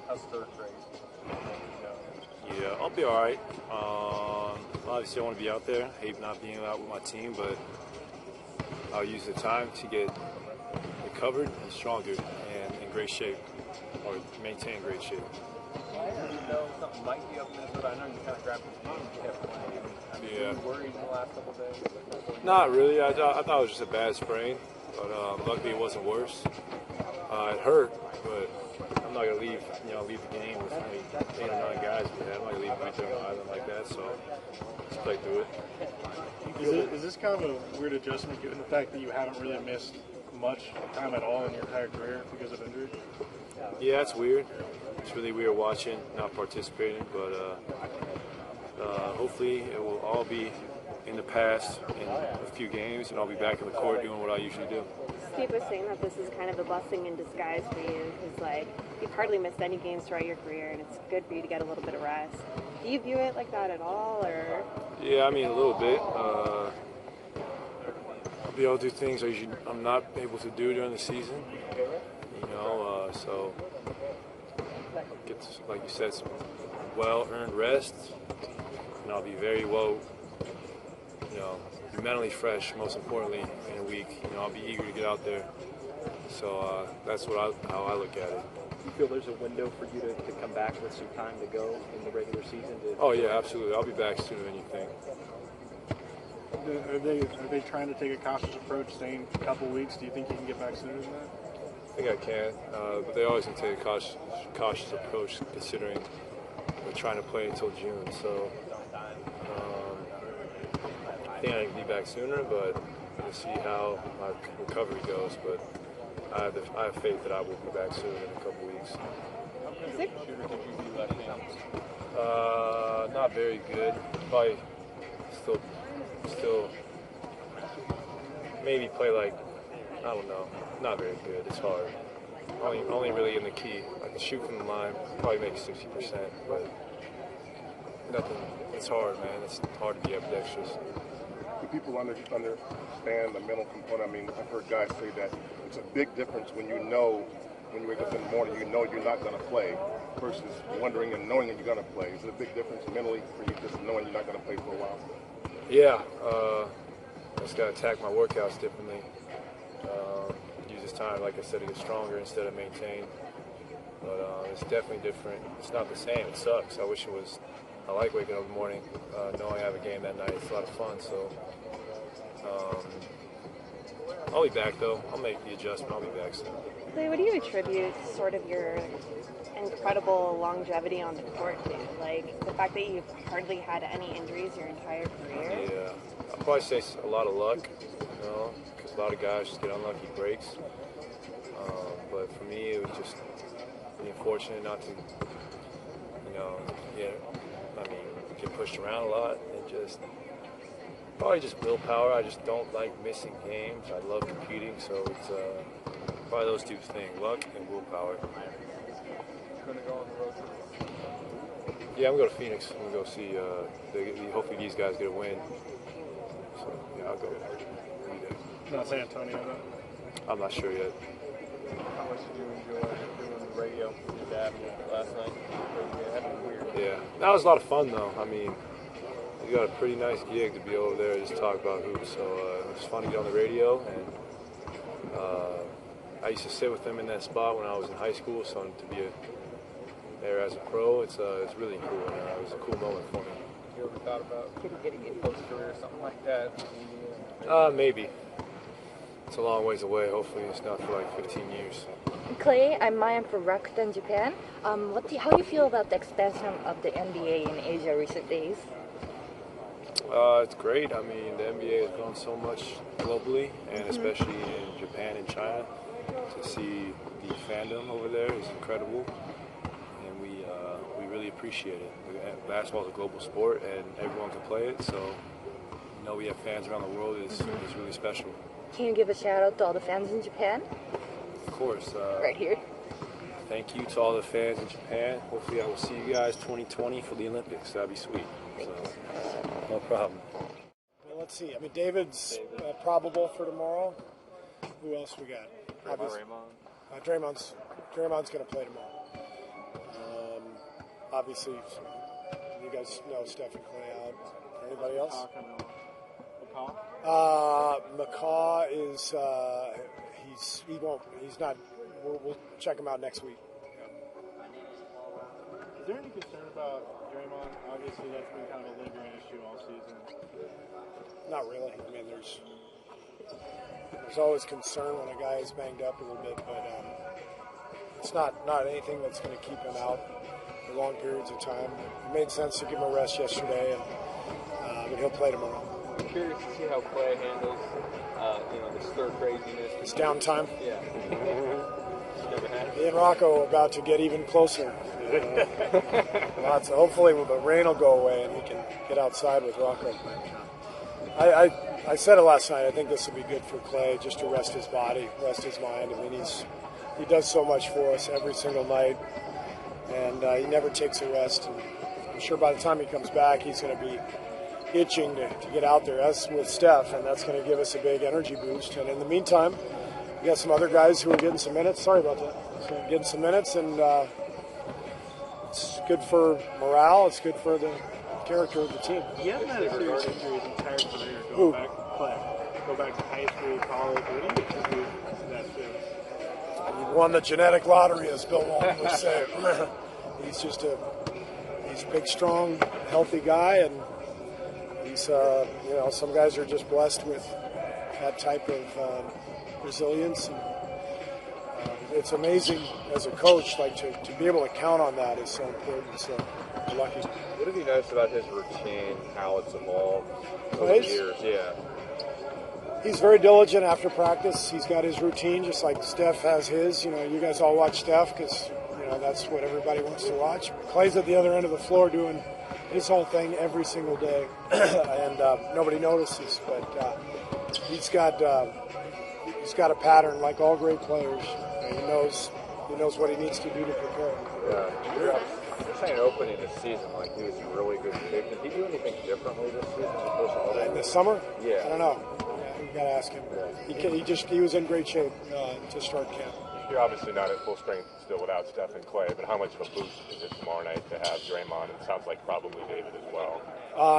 How's third grade? Yeah, I'll be all right. Obviously, I want to be out there. I hate not being out with my team, but I'll use the time to get recovered and stronger and in great shape, or maintain great shape. You know something might be up Minnesota. I know you kind of grabbed the team and kept playing. Yeah. Were you worried in the last couple of days? Not really. I thought it was just a bad sprain, but luckily it wasn't worse. It hurt, but I'm not gonna leave the game with only 8 or 9 guys. I'm not gonna leave them out there on an island like that. So let's play through it. Is this kind of a weird adjustment given the fact that you haven't really missed much time at all in your entire career because of injury? Yeah, it's weird. It's really weird watching, not participating, but hopefully it will all be in the past in a few games, and I'll be back in the court doing what I usually do. Steve was saying that this is kind of a blessing in disguise for you because, you've hardly missed any games throughout your career, and it's good for you to get a little bit of rest. Do you view it like that at all, or? Yeah, I mean, a little bit. I'll be able to do things I'm not able to do during the season, so get, like you said, some well-earned rest, and I'll be very be mentally fresh, most importantly, in a week. I'll be eager to get out there. So that's how I look at it. Do you feel there's a window for you to come back with some time to go in the regular season? Oh, yeah, absolutely. I'll be back sooner than you think. Are they trying to take a cautious approach, saying a couple weeks? Do you think you can get back sooner than that? I think I can, but they always can take a cautious approach considering we're trying to play until June. So I think I can be back sooner, but we'll see how my recovery goes. But I have faith that I will be back sooner in a couple weeks. Not very good. Probably still maybe play I don't know. Not very good. It's hard. Only really in the key. I can shoot from the line, probably make 60%, but nothing. It's hard, man. It's hard to be ambidextrous. Do people understand the mental component? I mean, I've heard guys say that it's a big difference when you wake up in the morning, you're not going to play, versus wondering and knowing that you're going to play. Is it a big difference mentally for you just knowing you're not going to play for a while? Yeah. I just got to attack my workouts differently. Use this time, like I said, to get stronger instead of maintain. But it's definitely different. It's not the same. It sucks. I wish it was. I like waking up in the morning, knowing I have a game that night. It's a lot of fun. So I'll be back, though. I'll make the adjustment. I'll be back soon. Clay, what do you attribute sort of your incredible longevity on the court to? The fact that you've hardly had any injuries your entire career? Yeah. I'll probably say a lot of luck, because a lot of guys just get unlucky breaks. But for me, it was just being fortunate not to, get pushed around a lot, and probably just willpower. I just don't like missing games. I love competing, so it's probably those two things, luck and willpower. Yeah, I'm going to Phoenix. I'm going to go see, hopefully these guys get a win. So, yeah, I'll go. Not San Antonio, though? I'm not sure yet. How much did you enjoy doing the radio with your dad last night? Yeah, that was a lot of fun, though. I mean, you got a pretty nice gig to be over there and just talk about hoops. So it was fun to get on the radio, and I used to sit with them in that spot when I was in high school. So to be there as a pro, it's really cool. It was a cool moment for me. You ever thought about getting in post-career or something like that? Maybe. It's a long ways away. Hopefully it's not for 15 years. Clay, I'm Mayan from Rakuten, Japan. How do you feel about the expansion of the NBA in Asia recent days? It's great. I mean, the NBA has grown so much globally, and especially in Japan and China. To see the fandom over there is incredible, and we really appreciate it. Basketball is a global sport, and everyone can play it. So, we have fans around the world is really special. Can you give a shout out to all the fans in Japan? Of course. Right here. Thank you to all the fans in Japan. Hopefully I will see you guys 2020 for the Olympics. That'd be sweet. So, no problem. Well, let's see. I mean, David's probable for tomorrow. Who else we got? Draymond. Draymond's going to play tomorrow. obviously, you guys know Steph and Klay out. Anybody else? McCaw is he's not. We'll check him out next week. Is there any concern about Draymond? Obviously, that's been kind of a lingering issue all season. Not really. I mean, there's always concern when a guy is banged up a little bit, but it's not anything that's going to keep him out for long periods of time. It made sense to give him a rest yesterday, but he'll play tomorrow. I'm curious to see how Klay handles, the stir craziness. It's downtime. Yeah. Me and Rocco are about to get even closer. Hopefully the rain will go away and he can get outside with Rocco. I said it last night. I think this will be good for Klay just to rest his body, rest his mind. I mean, he does so much for us every single night, and he never takes a rest. And I'm sure by the time he comes back, he's going to be itching to get out there, as with Steph, and that's going to give us a big energy boost. And in the meantime, we got some other guys who are getting some minutes. Sorry about that. So getting some minutes, and it's good for morale. It's good for the character of the team. He hasn't had a serious injury his entire career. Go back to high school, college. We didn't get injured that soon. He won the genetic lottery, as Bill Walton would say. He's a big, strong, healthy guy, and he's some guys are just blessed with that type of resilience. And, it's amazing as a coach, like to be able to count on that is so important. So we're lucky. What have you noticed about his routine, how it's evolved over the years? Yeah. He's very diligent after practice. He's got his routine, just like Steph has his. You guys all watch Steph because that's what everybody wants to watch. Klay's at the other end of the floor doing his whole thing every single day, and nobody notices. But he's got a pattern like all great players. He knows what he needs to do to prepare. Yeah. You're saying opening this season, like he was in really good shape. Did he do anything differently this season as opposed to other? In the summer? Yeah. I don't know. You got to ask him. He was in great shape to start camp. You're obviously not at full strength still without Steph and Klay, but how much of a boost is it tomorrow night to have Draymond, and it sounds like probably David as well?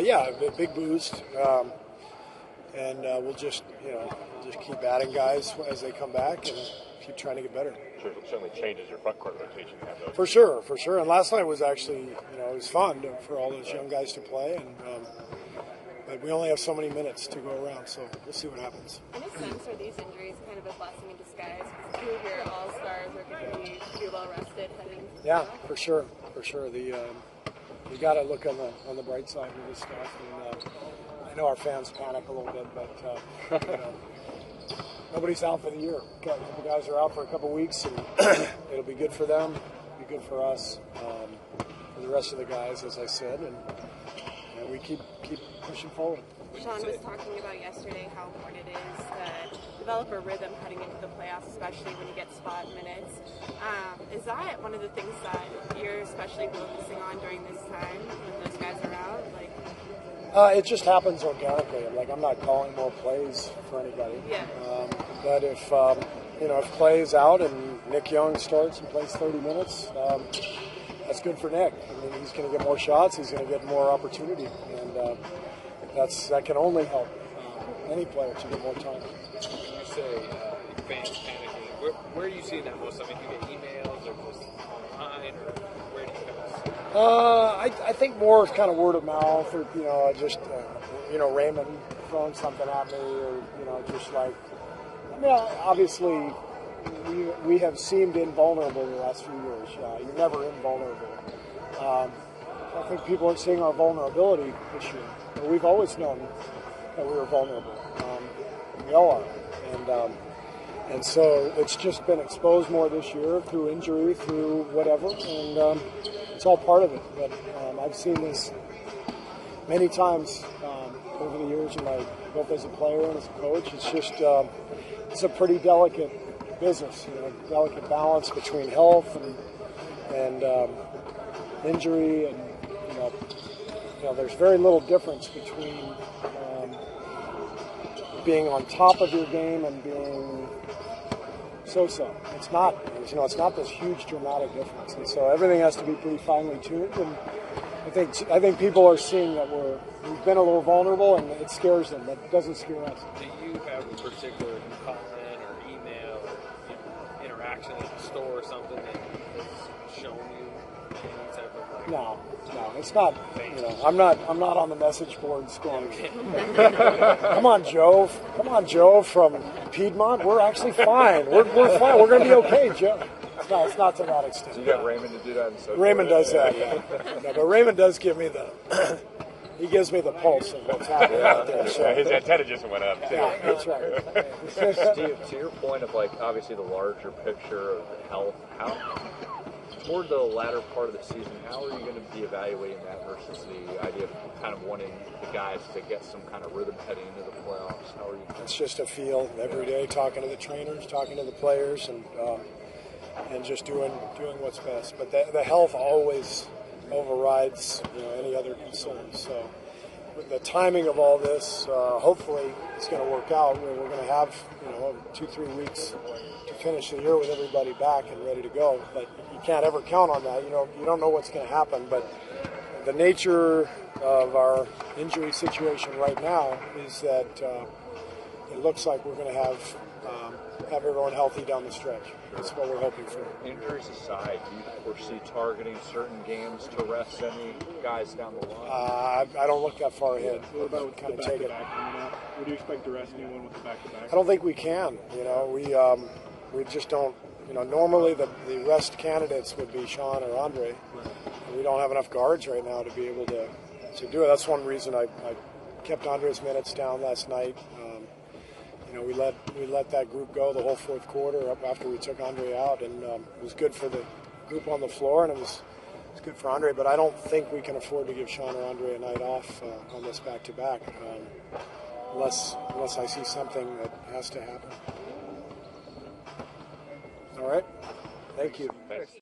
Yeah, a big boost. And we'll just keep adding guys as they come back and keep trying to get better. Sure, it certainly changes your front court rotation to have those. For sure. And last night was actually, it was fun for all those young guys to play, and but we only have so many minutes to go around, so we'll see what happens. In a sense, are these injuries kind of a blessing in disguise? Two of your all-stars are going to be pretty well rested heading. Yeah, for sure. You got to look on the bright side of this stuff, and I know our fans panic a little bit, but nobody's out for the year. The guys are out for a couple weeks, and it'll be good for them, be good for us, for the rest of the guys, as I said, and we keep pushing forward. Sean was talking about yesterday how important it is to develop a rhythm heading into the playoffs, especially when you get spot minutes. Is that one of the things that you're especially focusing on during this time when those guys are out? It just happens organically. I'm not calling more plays for anybody. Yeah. But if Klay is out and Nick Young starts and plays 30 minutes, that's good for Nick. He's going to get more shots. He's going to get more opportunity, and that can only help any player to get more time. When you say fans panicking, where are you seeing that most? I mean, do you get emails or just online, or where do you go? I think more is kind of word of mouth, or just Raymond throwing something at me, or just obviously we have seemed invulnerable the last few years. You're never invulnerable. I think people are seeing our vulnerability this year. But we've always known that we were vulnerable. We all are, and so it's just been exposed more this year through injury, through whatever, and it's all part of it. But I've seen this many times over the years, both as a player and as a coach. It's just it's a pretty delicate business, delicate balance between health and injury, and there's very little difference between being on top of your game and being so-so. It's not, it's not this huge dramatic difference, and so everything has to be pretty finely tuned. And I think people are seeing that we've been a little vulnerable, and it scares them. That doesn't scare us. Do you have a particular comment or email or interaction at the store or something that has shown you any type of like? No, it's not. I'm not on the message boards going. Come on, Joe from Piedmont. We're actually fine. We're fine. We're going to be okay, Joe. It's not to that extent. So you got Raymond to do that? Raymond does that, yeah. No, but Raymond does give me he gives me the pulse of what's happening out there. So. Yeah, his antenna just went up, too. Yeah, that's right. Steve, to your point of, like, obviously the larger picture of health, toward the latter part of the season, how are you going to be evaluating that versus the idea of kind of wanting the guys to get some kind of rhythm heading into the playoffs? How are you? It's just a feel every day, talking to the trainers, talking to the players, and just doing what's best. But the health always overrides any other concerns. So with the timing of all this, hopefully it's going to work out where we're going to have 2-3 weeks to finish the year with everybody back and ready to go. But you can't ever count on that. You don't know what's going to happen. But the nature of our injury situation right now is that it looks like we're going to have everyone healthy down the stretch. That's what we're hoping for. Injuries aside, do you foresee targeting certain games to rest any guys down the line? I don't look that far ahead. What about with the back-to-back coming up? Would you expect to rest anyone with the back-to-back? I don't think we can. We just don't. Normally the rest candidates would be Sean or Andre. We don't have enough guards right now to be able to do it. That's one reason I kept Andre's minutes down last night. We let that group go the whole fourth quarter up after we took Andre out, and it was good for the group on the floor, and it was good for Andre. But I don't think we can afford to give Sean or Andre a night off on this back-to-back, unless I see something that has to happen. All right, thank you. Thanks.